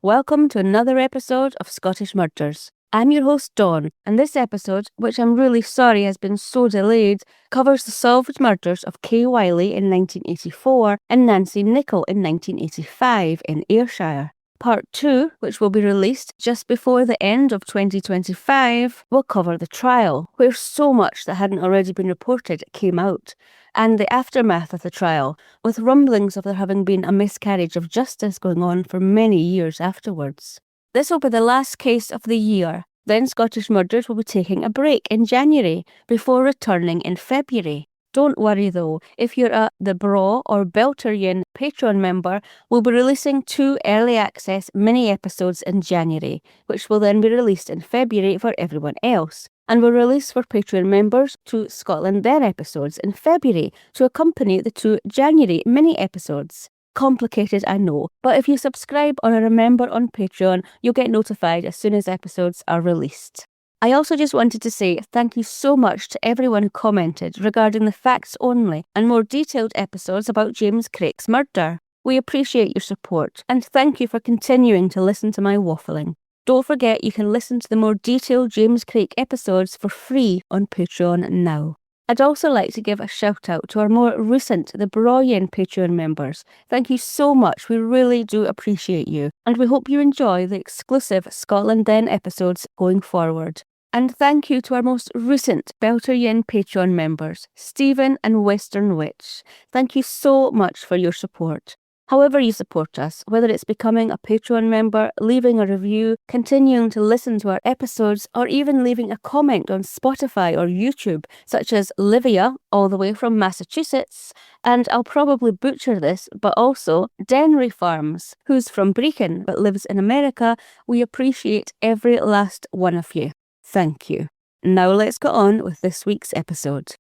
Welcome to another episode of Scottish Murders. I'm your host Dawn, and this episode, which I'm really sorry has been so delayed, covers the solved murders of Kay Wylie in 1984 and Nancy Nichol in 1985 in Ayrshire. Part 2, which will be released just before the end of 2025, will cover the trial, where so much that hadn't already been reported came out, and the aftermath of the trial, with rumblings of there having been a miscarriage of justice going on for many years afterwards. This will be the last case of the year. Then Scottish Murders will be taking a break in January before returning in February. Don't worry though, if you're a The Bra or Belterian Patreon member, we'll be releasing 2 early access mini episodes in January, which will then be released in February for everyone else. And we'll release for Patreon members 2 Scotland Then episodes in February to accompany the 2 January mini episodes. Complicated, I know, but if you subscribe or are a member on Patreon, you'll get notified as soon as episodes are released. I also just wanted to say thank you so much to everyone who commented regarding the facts only and more detailed episodes about James Craik's murder. We appreciate your support, and thank you for continuing to listen to my waffling. Don't forget you can listen to the more detailed James Craik episodes for free on Patreon now. I'd also like to give a shout out to our more recent The Broyan Patreon members. Thank you so much, we really do appreciate you, and we hope you enjoy the exclusive Scotland Then episodes going forward. And thank you to our most recent Belterian Patreon members, Stephen and Western Witch. Thank you so much for your support. However you support us, whether it's becoming a Patreon member, leaving a review, continuing to listen to our episodes, or even leaving a comment on Spotify or YouTube, such as Livia, all the way from Massachusetts, and I'll probably butcher this, but also Denry Farms, who's from Brecon but lives in America. We appreciate every last one of you. Thank you. Now let's get on with this week's episode.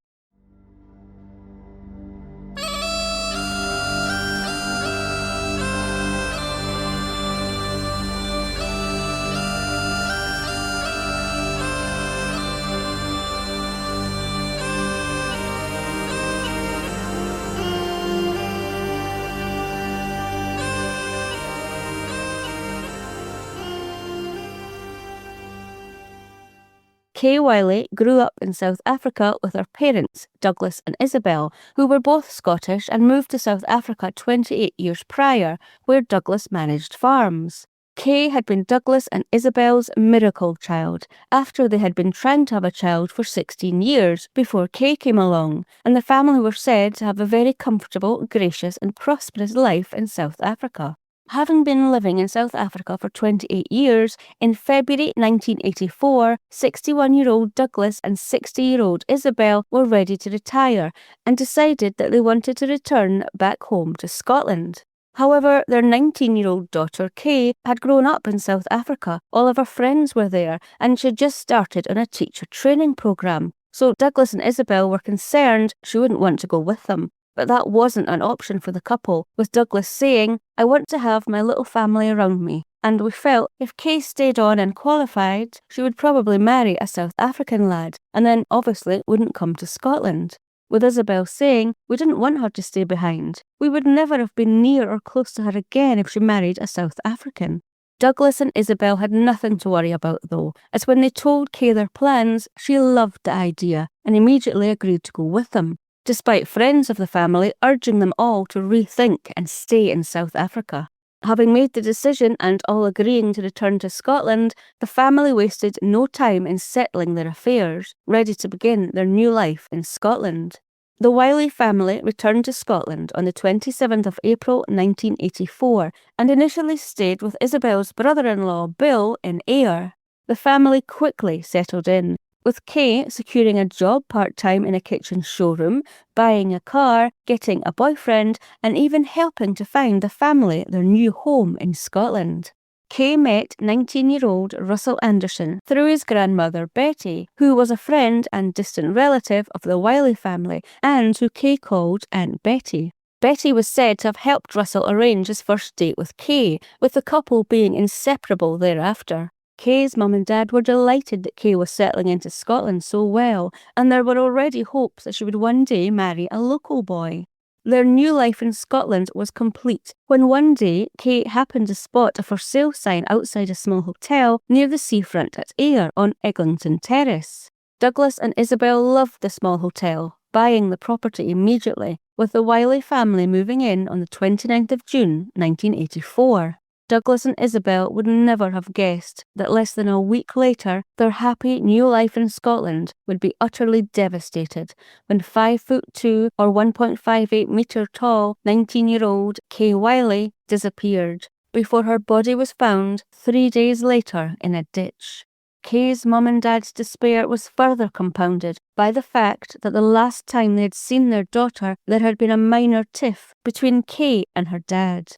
Kay Wylie grew up in South Africa with her parents, Douglas and Isabel, who were both Scottish and moved to South Africa 28 years prior, where Douglas managed farms. Kay had been Douglas and Isabel's miracle child, after they had been trying to have a child for 16 years before Kay came along, and the family were said to have a very comfortable, gracious and prosperous life in South Africa. Having been living in South Africa for 28 years, in February 1984, 61-year-old Douglas and 60-year-old Isabel were ready to retire and decided that they wanted to return back home to Scotland. However, their 19-year-old daughter Kay had grown up in South Africa, all of her friends were there, and she had just started on a teacher training programme. So Douglas and Isabel were concerned she wouldn't want to go with them. But that wasn't an option for the couple, with Douglas saying, "I want to have my little family around me." And we felt if Kay stayed on and qualified, she would probably marry a South African lad, and then obviously wouldn't come to Scotland. With Isabel saying we didn't want her to stay behind. We would never have been near or close to her again if she married a South African. Douglas and Isabel had nothing to worry about though, as when they told Kay their plans, she loved the idea and immediately agreed to go with them, despite friends of the family urging them all to rethink and stay in South Africa. Having made the decision and all agreeing to return to Scotland, the family wasted no time in settling their affairs, ready to begin their new life in Scotland. The Wylie family returned to Scotland on the 27th of April 1984 and initially stayed with Isabel's brother-in-law Bill in Ayr. The family quickly settled in, with Kay securing a job part-time in a kitchen showroom, buying a car, getting a boyfriend, and even helping to find the family their new home in Scotland. Kay met 19-year-old Russell Anderson through his grandmother Betty, who was a friend and distant relative of the Wylie family, and who Kay called Aunt Betty. Betty was said to have helped Russell arrange his first date with Kay, with the couple being inseparable thereafter. Kay's mum and dad were delighted that Kay was settling into Scotland so well, and there were already hopes that she would one day marry a local boy. Their new life in Scotland was complete when one day Kay happened to spot a for sale sign outside a small hotel near the seafront at Ayr on Eglinton Terrace. Douglas and Isabel loved the small hotel, buying the property immediately, with the Wylie family moving in on the 29th of June 1984. Douglas and Isabel would never have guessed that less than a week later, their happy new life in Scotland would be utterly devastated when 5'2" or 1.58 metre tall 19-year-old Kay Wylie disappeared before her body was found 3 days later in a ditch. Kay's mum and dad's despair was further compounded by the fact that the last time they had seen their daughter, there had been a minor tiff between Kay and her dad.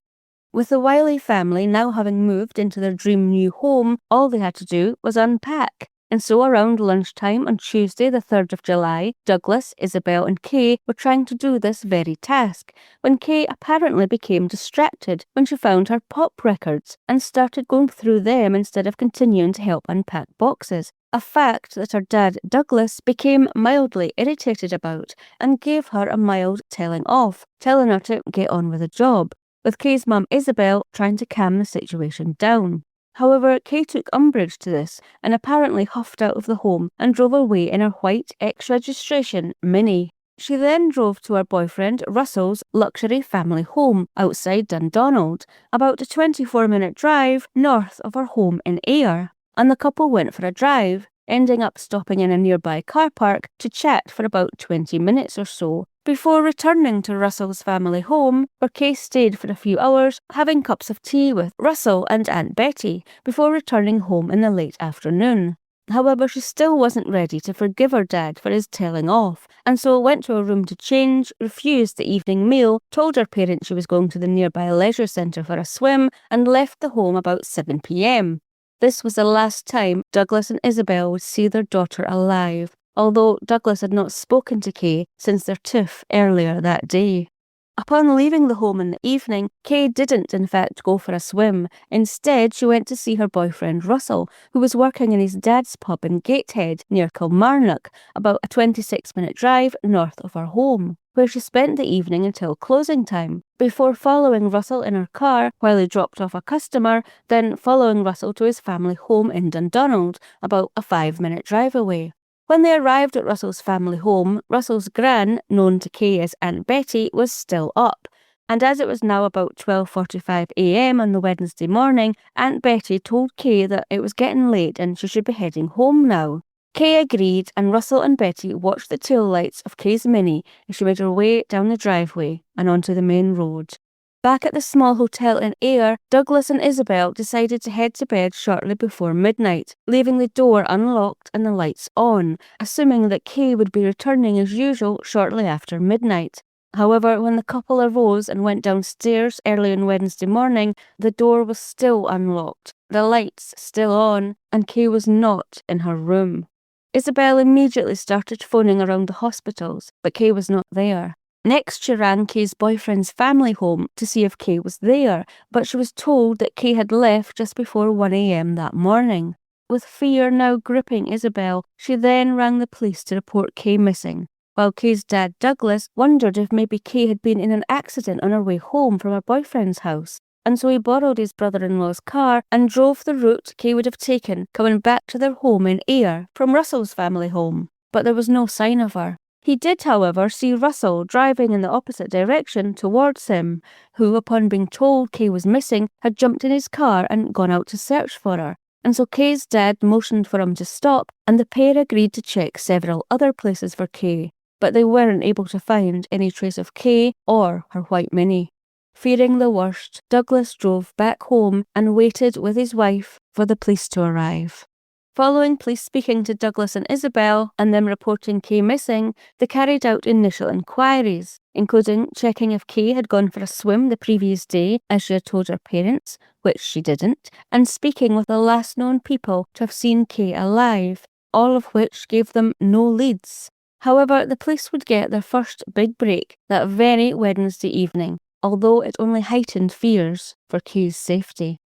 With the Wylie family now having moved into their dream new home, all they had to do was unpack. And so around lunchtime on Tuesday the 3rd of July, Douglas, Isabel and Kay were trying to do this very task, when Kay apparently became distracted when she found her pop records and started going through them instead of continuing to help unpack boxes, a fact that her dad, Douglas, became mildly irritated about and gave her a mild telling off, telling her to get on with the job, with Kay's mum Isabel trying to calm the situation down. However, Kay took umbrage to this and apparently huffed out of the home and drove away in her white ex-registration Mini. She then drove to her boyfriend Russell's luxury family home outside Dundonald, about a 24-minute drive north of her home in Ayr, and the couple went for a drive, ending up stopping in a nearby car park to chat for about 20 minutes or so, before returning to Russell's family home, where Kay stayed for a few hours, having cups of tea with Russell and Aunt Betty, before returning home in the late afternoon. However, she still wasn't ready to forgive her dad for his telling off, and so went to her room to change, refused the evening meal, told her parents she was going to the nearby leisure centre for a swim, and left the home about 7 p.m. This was the last time Douglas and Isabel would see their daughter alive, although Douglas had not spoken to Kay since their tiff earlier that day. Upon leaving the home in the evening, Kay didn't in fact go for a swim. Instead, she went to see her boyfriend Russell, who was working in his dad's pub in Gateshead near Kilmarnock, about a 26-minute drive north of her home, where she spent the evening until closing time, before following Russell in her car while he dropped off a customer, then following Russell to his family home in Dundonald, about a 5-minute drive away. When they arrived at Russell's family home, Russell's gran, known to Kay as Aunt Betty, was still up, and as it was now about 12:45 a.m. on the Wednesday morning, Aunt Betty told Kay that it was getting late and she should be heading home now. Kay agreed, and Russell and Betty watched the tail lights of Kay's Mini as she made her way down the driveway and onto the main road. Back at the small hotel in Ayr, Douglas and Isabel decided to head to bed shortly before midnight, leaving the door unlocked and the lights on, assuming that Kay would be returning as usual shortly after midnight. However, when the couple arose and went downstairs early on Wednesday morning, the door was still unlocked, the lights still on, and Kay was not in her room. Isabel immediately started phoning around the hospitals, but Kay was not there. Next, she rang Kay's boyfriend's family home to see if Kay was there, but she was told that Kay had left just before 1 a.m. that morning. With fear now gripping Isabel, she then rang the police to report Kay missing, while Kay's dad Douglas wondered if maybe Kay had been in an accident on her way home from her boyfriend's house, and so he borrowed his brother-in-law's car and drove the route Kay would have taken coming back to their home in Ayr from Russell's family home, but there was no sign of her. He did, however, see Russell driving in the opposite direction towards him, who, upon being told Kay was missing, had jumped in his car and gone out to search for her. And so Kay's dad motioned for him to stop, and the pair agreed to check several other places for Kay, but they weren't able to find any trace of Kay or her white Mini. Fearing the worst, Douglas drove back home and waited with his wife for the police to arrive. Following police speaking to Douglas and Isabel and them reporting Kay missing, they carried out initial inquiries, including checking if Kay had gone for a swim the previous day as she had told her parents, which she didn't, and speaking with the last known people to have seen Kay alive, all of which gave them no leads. However, the police would get their first big break that very Wednesday evening, although it only heightened fears for Kay's safety.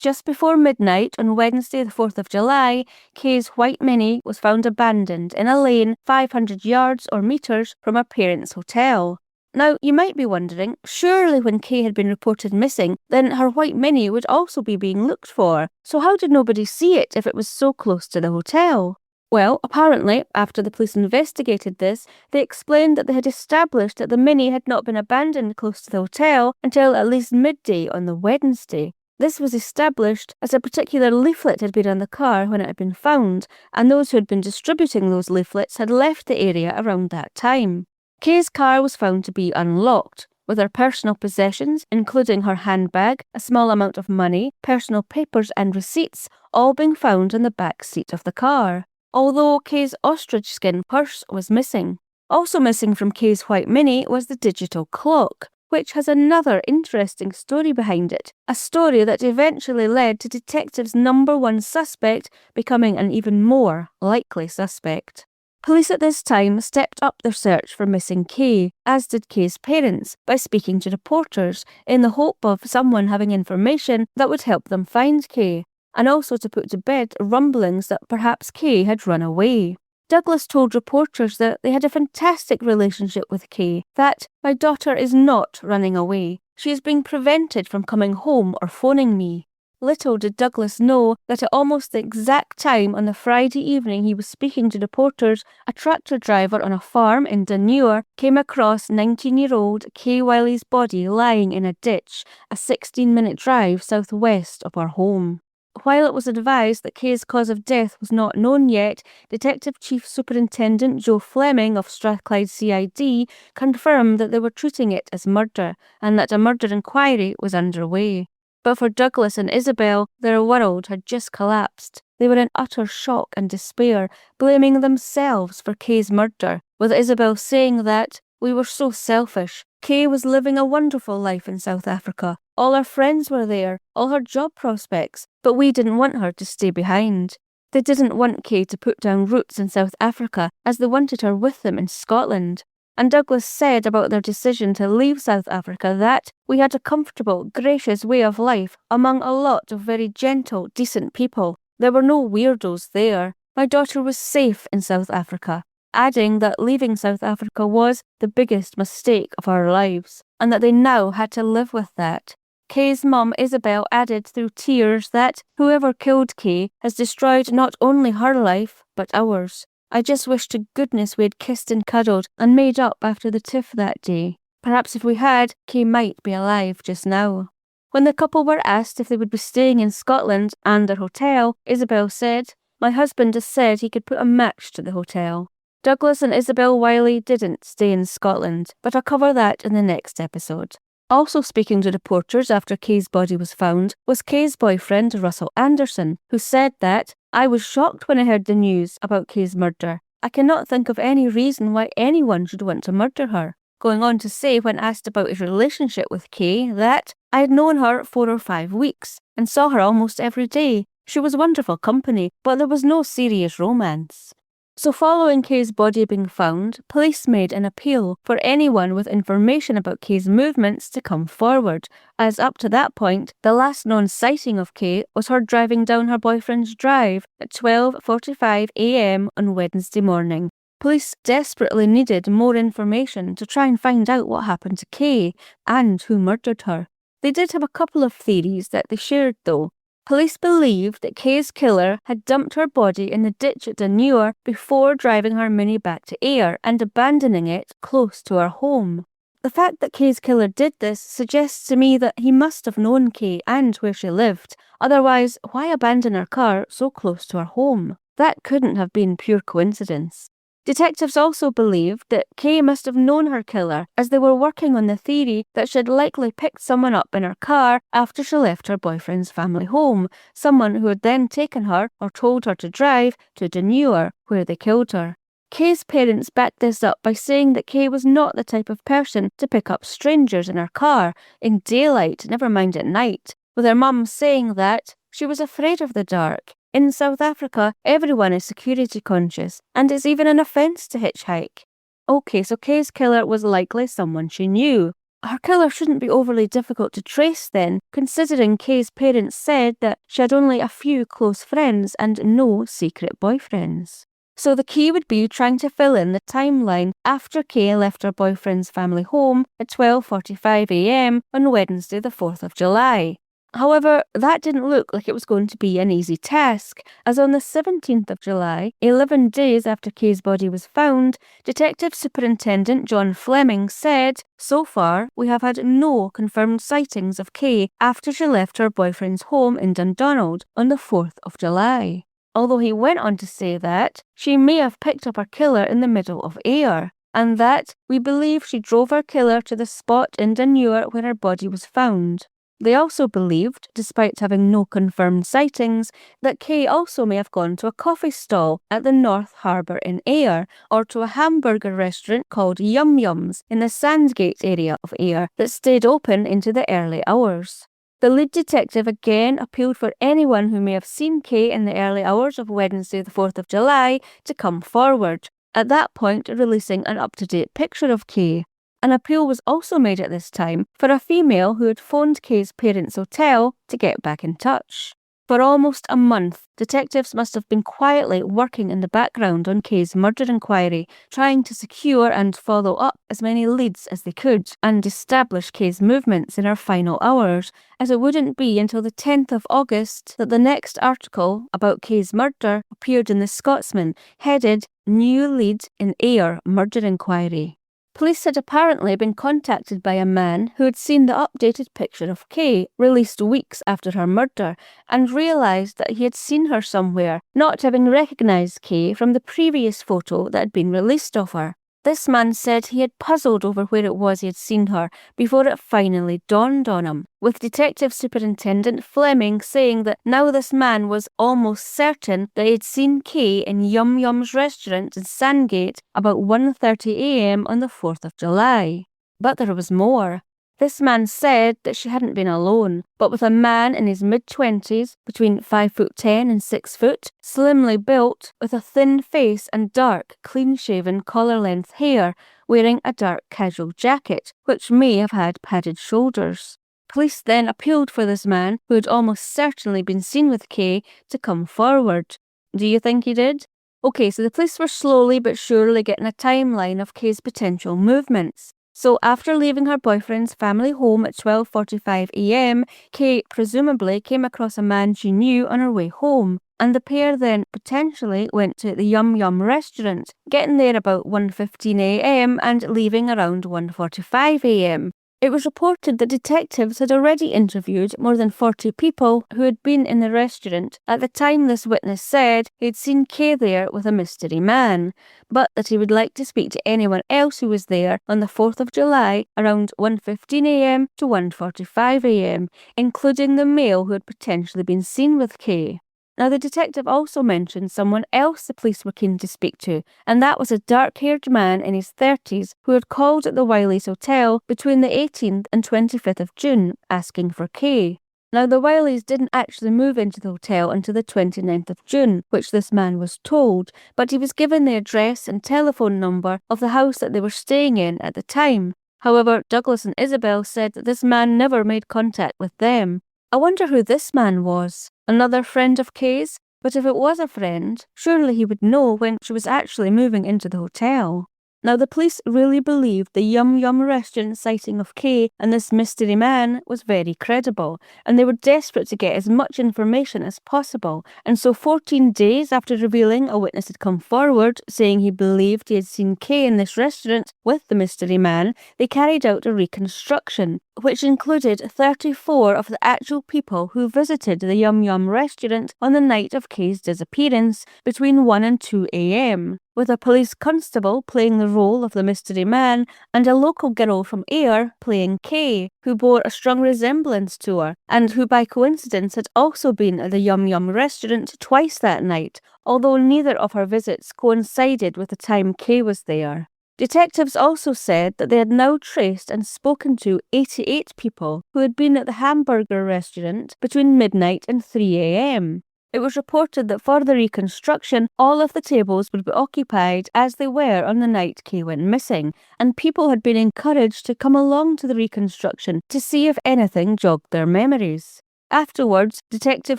Just before midnight on Wednesday the 4th of July, Kay's white Mini was found abandoned in a lane 500 yards or metres from her parents' hotel. Now, you might be wondering, surely when Kay had been reported missing, then her white Mini would also be being looked for. So how did nobody see it if it was so close to the hotel? Well, apparently, after the police investigated this, they explained that they had established that the Mini had not been abandoned close to the hotel until at least midday on the Wednesday. This was established as a particular leaflet had been on the car when it had been found, and those who had been distributing those leaflets had left the area around that time. Kay's car was found to be unlocked, with her personal possessions, including her handbag, a small amount of money, personal papers and receipts, all being found in the back seat of the car. Although Kay's ostrich skin purse was missing. Also missing from Kay's white Mini was the digital clock, which has another interesting story behind it, a story that eventually led to detectives' number one suspect becoming an even more likely suspect. Police at this time stepped up their search for missing Kay, as did Kay's parents, by speaking to reporters in the hope of someone having information that would help them find Kay, and also to put to bed rumblings that perhaps Kay had run away. Douglas told reporters that they had a fantastic relationship with Kay, that my daughter is not running away. She is being prevented from coming home or phoning me. Little did Douglas know that at almost the exact time on the Friday evening he was speaking to reporters, a tractor driver on a farm in Dunure came across 19-year-old Kay Wylie's body lying in a ditch, a 16-minute drive southwest of our home. While it was advised that Kay's cause of death was not known yet, Detective Chief Superintendent Joe Fleming of Strathclyde CID confirmed that they were treating it as murder and that a murder inquiry was underway. But for Douglas and Isabel, their world had just collapsed. They were in utter shock and despair, blaming themselves for Kay's murder, with Isabel saying that, "We were so selfish. Kay was living a wonderful life in South Africa. All her friends were there, all her job prospects, but we didn't want her to stay behind." They didn't want Kay to put down roots in South Africa, as they wanted her with them in Scotland. And Douglas said about their decision to leave South Africa that, "We had a comfortable, gracious way of life among a lot of very gentle, decent people. There were no weirdos there. My daughter was safe in South Africa," adding that leaving South Africa was the biggest mistake of our lives, and that they now had to live with that. Kay's mum Isabel added through tears that whoever killed Kay has destroyed not only her life, but ours. "I just wish to goodness we had kissed and cuddled and made up after the tiff that day. Perhaps if we had, Kay might be alive just now." When the couple were asked if they would be staying in Scotland and their hotel, Isabel said, "My husband has said he could put a match to the hotel." Douglas and Isabel Wylie didn't stay in Scotland, but I'll cover that in the next episode. Also speaking to reporters after Kay's body was found was Kay's boyfriend Russell Anderson, who said that, "I was shocked when I heard the news about Kay's murder. I cannot think of any reason why anyone should want to murder her." Going on to say when asked about his relationship with Kay that, "I had known her 4 or 5 weeks and saw her almost every day. She was wonderful company, but there was no serious romance." So following Kay's body being found, police made an appeal for anyone with information about Kay's movements to come forward, as up to that point, the last known sighting of Kay was her driving down her boyfriend's drive at 12:45 a.m. on Wednesday morning. Police desperately needed more information to try and find out what happened to Kay and who murdered her. They did have a couple of theories that they shared though. Police believed that Kay's killer had dumped her body in the ditch at Dunure before driving her Mini back to Ayr and abandoning it close to her home. The fact that Kay's killer did this suggests to me that he must have known Kay and where she lived. Otherwise, why abandon her car so close to her home? That couldn't have been pure coincidence. Detectives also believed that Kay must have known her killer, as they were working on the theory that she had likely picked someone up in her car after she left her boyfriend's family home, someone who had then taken her or told her to drive to Dunure, where they killed her. Kay's parents backed this up by saying that Kay was not the type of person to pick up strangers in her car, in daylight, never mind at night, with her mum saying that she was afraid of the dark. In South Africa, everyone is security conscious, and it's even an offence to hitchhike. Okay, so Kay's killer was likely someone she knew. Her killer shouldn't be overly difficult to trace then, considering Kay's parents said that she had only a few close friends and no secret boyfriends. So the key would be trying to fill in the timeline after Kay left her boyfriend's family home at 12:45 a.m. on Wednesday the 4th of July. However, that didn't look like it was going to be an easy task, as on the 17th of July, 11 days after Kay's body was found, Detective Superintendent John Fleming said, "So far, we have had no confirmed sightings of Kay after she left her boyfriend's home in Dundonald on the 4th of July. Although he went on to say that she may have picked up her killer in the middle of Ayr, and that we believe she drove her killer to the spot in Dunure where her body was found. They also believed, despite having no confirmed sightings, that Kay also may have gone to a coffee stall at the North Harbour in Ayr, or to a hamburger restaurant called Yum Yums in the Sandgate area of Ayr that stayed open into the early hours." The lead detective again appealed for anyone who may have seen Kay in the early hours of Wednesday the 4th of July to come forward, at that point releasing an up-to-date picture of Kay. An appeal was also made at this time for a female who had phoned Kay's parents' hotel to get back in touch. For almost a month, detectives must have been quietly working in the background on Kay's murder inquiry, trying to secure and follow up as many leads as they could and establish Kay's movements in her final hours, as it wouldn't be until the 10th of August that the next article about Kay's murder appeared in the Scotsman, headed "New Lead in Ayr Murder Inquiry." Police had apparently been contacted by a man who had seen the updated picture of Kay, released weeks after her murder, and realised that he had seen her somewhere, not having recognised Kay from the previous photo that had been released of her. This man said he had puzzled over where it was he had seen her before it finally dawned on him, with Detective Superintendent Fleming saying that now this man was almost certain that he had seen Kay in Yum Yum's restaurant in Sandgate about 1:30 a.m. on the 4th of July. But there was more. This man said that she hadn't been alone, but with a man in his mid-20s, between 5'10" and 6 foot, slimly built, with a thin face and dark, clean-shaven collar-length hair, wearing a dark casual jacket, which may have had padded shoulders. Police then appealed for this man, who had almost certainly been seen with Kay, to come forward. Do you think he did? Okay, so the police were slowly but surely getting a timeline of Kay's potential movements. So after leaving her boyfriend's family home at 12:45 a.m, Kay presumably came across a man she knew on her way home, and the pair then potentially went to the Yum Yum restaurant, getting there about 1:15 a.m. and leaving around 1:45 a.m. It was reported that detectives had already interviewed more than 40 people who had been in the restaurant at the time this witness said he'd seen Kay there with a mystery man, but that he would like to speak to anyone else who was there on the 4th of July around 1:15 a.m. to 1:45 a.m, including the male who had potentially been seen with Kay. Now, the detective also mentioned someone else the police were keen to speak to, and that was a dark-haired man in his 30s who had called at the Wylie's hotel between the 18th and 25th of June, asking for Kay. Now, the Wylies didn't actually move into the hotel until the 29th of June, which this man was told, but he was given the address and telephone number of the house that they were staying in at the time. However, Douglas and Isabel said that this man never made contact with them. I wonder who this man was. Another friend of Kay's? But if it was a friend, surely he would know when she was actually moving into the hotel. Now, the police really believed the Yum Yum restaurant sighting of Kay and this mystery man was very credible, and they were desperate to get as much information as possible. And so 14 days after revealing a witness had come forward saying he believed he had seen Kay in this restaurant with the mystery man, they carried out a reconstruction, which included 34 of the actual people who visited the Yum Yum restaurant on the night of Kay's disappearance between 1 and 2 a.m, with a police constable playing the role of the mystery man and a local girl from Ayr playing Kay, who bore a strong resemblance to her and who by coincidence had also been at the Yum Yum restaurant twice that night, although neither of her visits coincided with the time Kay was there. Detectives also said that they had now traced and spoken to 88 people who had been at the hamburger restaurant between midnight and 3 a.m. It was reported that for the reconstruction, all of the tables would be occupied as they were on the night Kay went missing, and people had been encouraged to come along to the reconstruction to see if anything jogged their memories. Afterwards, Detective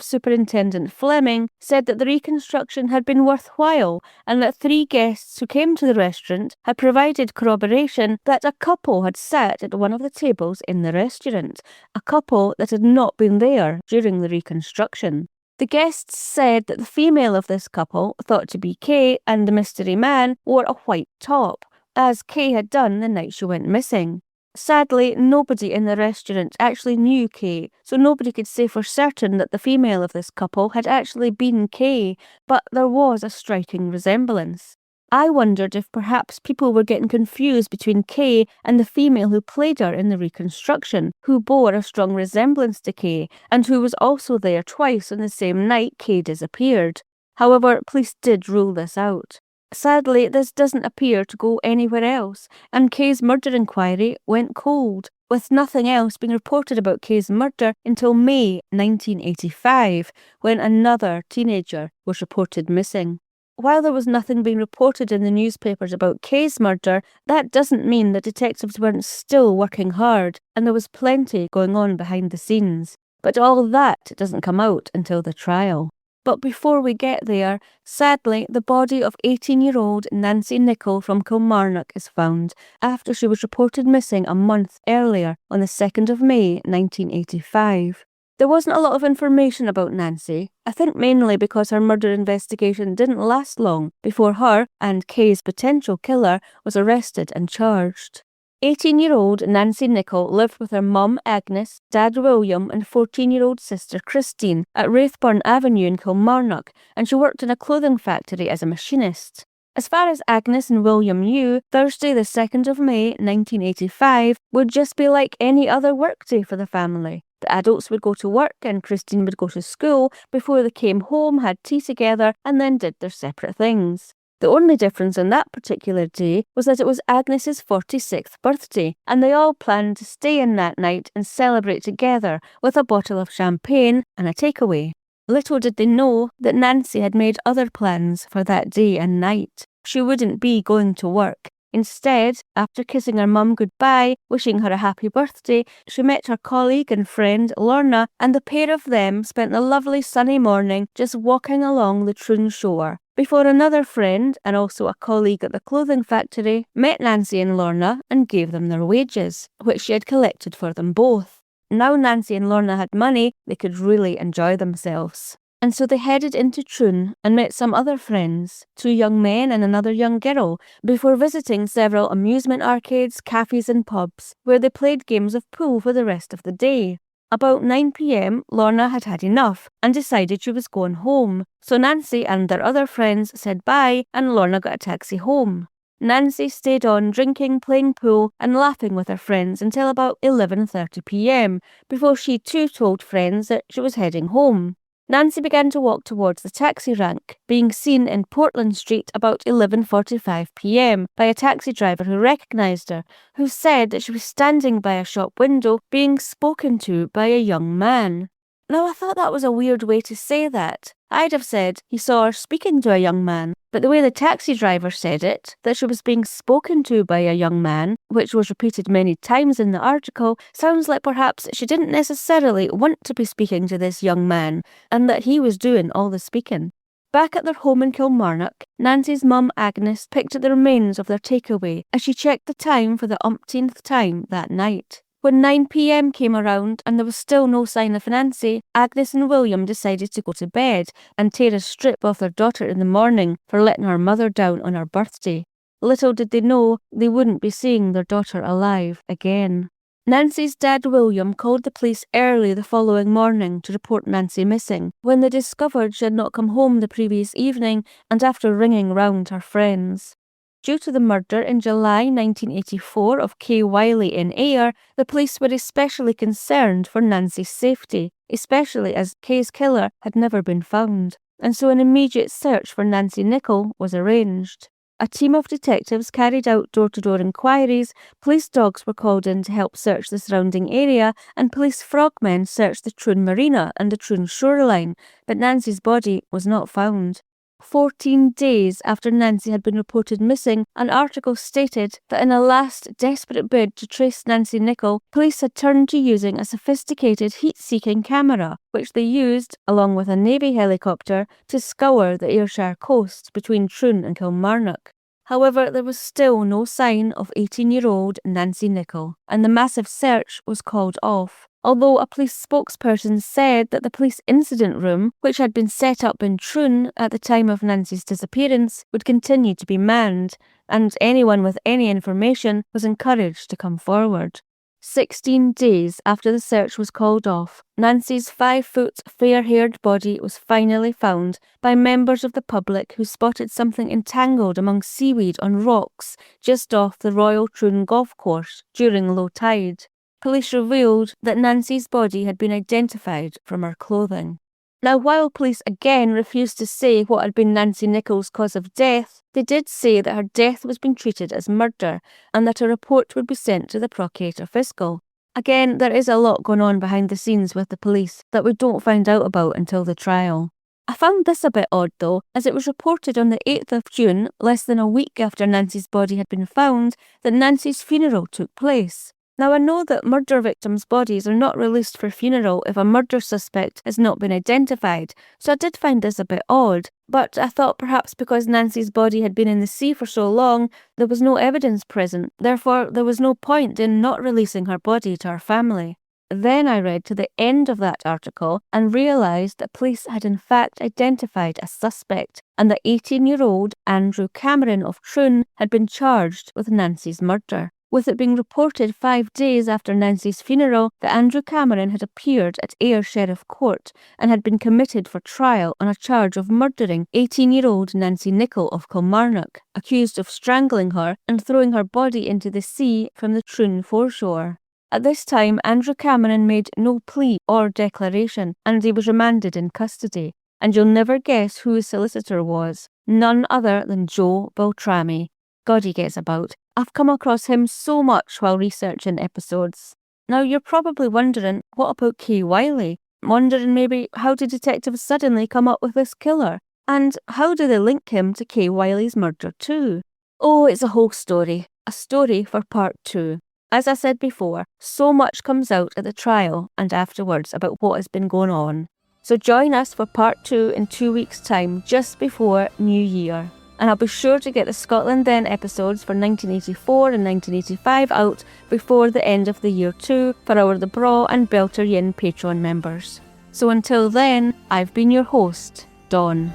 Superintendent Fleming said that the reconstruction had been worthwhile and that 3 guests who came to the restaurant had provided corroboration that a couple had sat at one of the tables in the restaurant, a couple that had not been there during the reconstruction. The guests said that the female of this couple, thought to be Kay, and the mystery man wore a white top, as Kay had done the night she went missing. Sadly, nobody in the restaurant actually knew Kay, so nobody could say for certain that the female of this couple had actually been Kay, but there was a striking resemblance. I wondered if perhaps people were getting confused between Kay and the female who played her in the reconstruction, who bore a strong resemblance to Kay, and who was also there twice on the same night Kay disappeared. However, police did rule this out. Sadly, this doesn't appear to go anywhere else, and Kay's murder inquiry went cold, with nothing else being reported about Kay's murder until May 1985, when another teenager was reported missing. While there was nothing being reported in the newspapers about Kay's murder, that doesn't mean that detectives weren't still working hard, and there was plenty going on behind the scenes. But all that doesn't come out until the trial. But before we get there, sadly, the body of 18-year-old Nancy Nichol from Kilmarnock is found after she was reported missing a month earlier on the 2nd of May 1985. There wasn't a lot of information about Nancy, I think mainly because her murder investigation didn't last long before her and Kay's potential killer was arrested and charged. 18-year-old Nancy Nichol lived with her mum Agnes, dad William and 14-year-old sister Christine at Rathburn Avenue in Kilmarnock, and she worked in a clothing factory as a machinist. As far as Agnes and William knew, Thursday the 2nd of May 1985 would just be like any other workday for the family. The adults would go to work and Christine would go to school before they came home, had tea together and then did their separate things. The only difference on that particular day was that it was Agnes's 46th birthday, and they all planned to stay in that night and celebrate together with a bottle of champagne and a takeaway. Little did they know that Nancy had made other plans for that day and night. She wouldn't be going to work. Instead, after kissing her mum goodbye, wishing her a happy birthday, she met her colleague and friend Lorna, and the pair of them spent the lovely sunny morning just walking along the Troon shore, before another friend, and also a colleague at the clothing factory, met Nancy and Lorna and gave them their wages, which she had collected for them both. Now Nancy and Lorna had money, they could really enjoy themselves. And so they headed into Troon and met some other friends, 2 young men and another young girl, before visiting several amusement arcades, cafes and pubs, where they played games of pool for the rest of the day. About 9 p.m, Lorna had had enough and decided she was going home, so Nancy and their other friends said bye and Lorna got a taxi home. Nancy stayed on drinking, playing pool and laughing with her friends until about 11:30 p.m, before she too told friends that she was heading home. Nancy began to walk towards the taxi rank, being seen in Portland Street about 11:45 p.m. by a taxi driver who recognised her, who said that she was standing by a shop window being spoken to by a young man. Now I thought that was a weird way to say that. I'd have said he saw her speaking to a young man, but the way the taxi driver said it, that she was being spoken to by a young man, which was repeated many times in the article, sounds like perhaps she didn't necessarily want to be speaking to this young man, and that he was doing all the speaking. Back at their home in Kilmarnock, Nancy's mum Agnes picked at the remains of their takeaway as she checked the time for the umpteenth time that night. When 9 p.m. came around and there was still no sign of Nancy, Agnes and William decided to go to bed and tear a strip off their daughter in the morning for letting her mother down on her birthday. Little did they know they wouldn't be seeing their daughter alive again. Nancy's dad William called the police early the following morning to report Nancy missing, when they discovered she had not come home the previous evening and after ringing round her friends. Due to the murder in July 1984 of Kay Wylie in Ayr, the police were especially concerned for Nancy's safety, especially as Kay's killer had never been found, and so an immediate search for Nancy Nichol was arranged. A team of detectives carried out door-to-door inquiries, police dogs were called in to help search the surrounding area, and police frogmen searched the Troon Marina and the Troon shoreline, but Nancy's body was not found. 14 days after Nancy had been reported missing, an article stated that in a last desperate bid to trace Nancy Nichol, police had turned to using a sophisticated heat-seeking camera, which they used, along with a Navy helicopter, to scour the Ayrshire coast between Troon and Kilmarnock. However, there was still no sign of 18-year-old Nancy Nichol, and the massive search was called off. Although a police spokesperson said that the police incident room, which had been set up in Troon at the time of Nancy's disappearance, would continue to be manned, and anyone with any information was encouraged to come forward. 16 days after the search was called off, Nancy's 5-foot, fair-haired body was finally found by members of the public who spotted something entangled among seaweed on rocks just off the Royal Troon golf course during low tide. Police revealed that Nancy's body had been identified from her clothing. Now, while police again refused to say what had been Nancy Nichol's cause of death, they did say that her death was being treated as murder and that a report would be sent to the Procurator Fiscal. Again, there is a lot going on behind the scenes with the police that we don't find out about until the trial. I found this a bit odd though, as it was reported on the 8th of June, less than a week after Nancy's body had been found, that Nancy's funeral took place. Now, I know that murder victims' bodies are not released for funeral if a murder suspect has not been identified, so I did find this a bit odd, but I thought perhaps because Nancy's body had been in the sea for so long, there was no evidence present, therefore there was no point in not releasing her body to her family. Then I read to the end of that article and realised that police had in fact identified a suspect, and that 18-year-old Andrew Cameron of Troon had been charged with Nancy's murder. With it being reported 5 days after Nancy's funeral that Andrew Cameron had appeared at Ayr Sheriff Court and had been committed for trial on a charge of murdering 18-year-old Nancy Nichol of Kilmarnock, accused of strangling her and throwing her body into the sea from the Troon foreshore. At this time, Andrew Cameron made no plea or declaration, and he was remanded in custody. And you'll never guess who his solicitor was. None other than Joe Beltrami. God, he gets about. I've come across him so much while researching episodes. Now, you're probably wondering, what about Kay Wylie? Wondering maybe, how did detectives suddenly come up with this killer? And how do they link him to Kay Wylie's murder too? Oh, it's a whole story. A story for part 2. As I said before, so much comes out at the trial and afterwards about what has been going on. So join us for part 2 in 2 weeks' time, just before New Year. And I'll be sure to get the Scotland Then episodes for 1984 and 1985 out before the end of the year too for our The Bra and Belter Yin Patreon members. So until then, I've been your host, Dawn.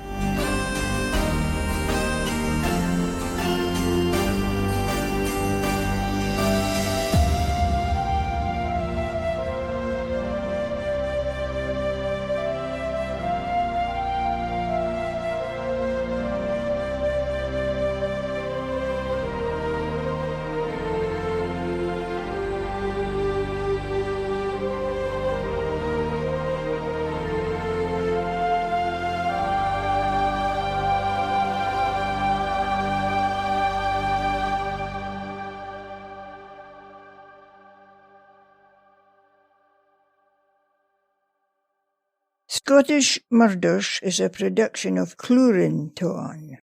Scottish Murders is a production of Clurin Ton.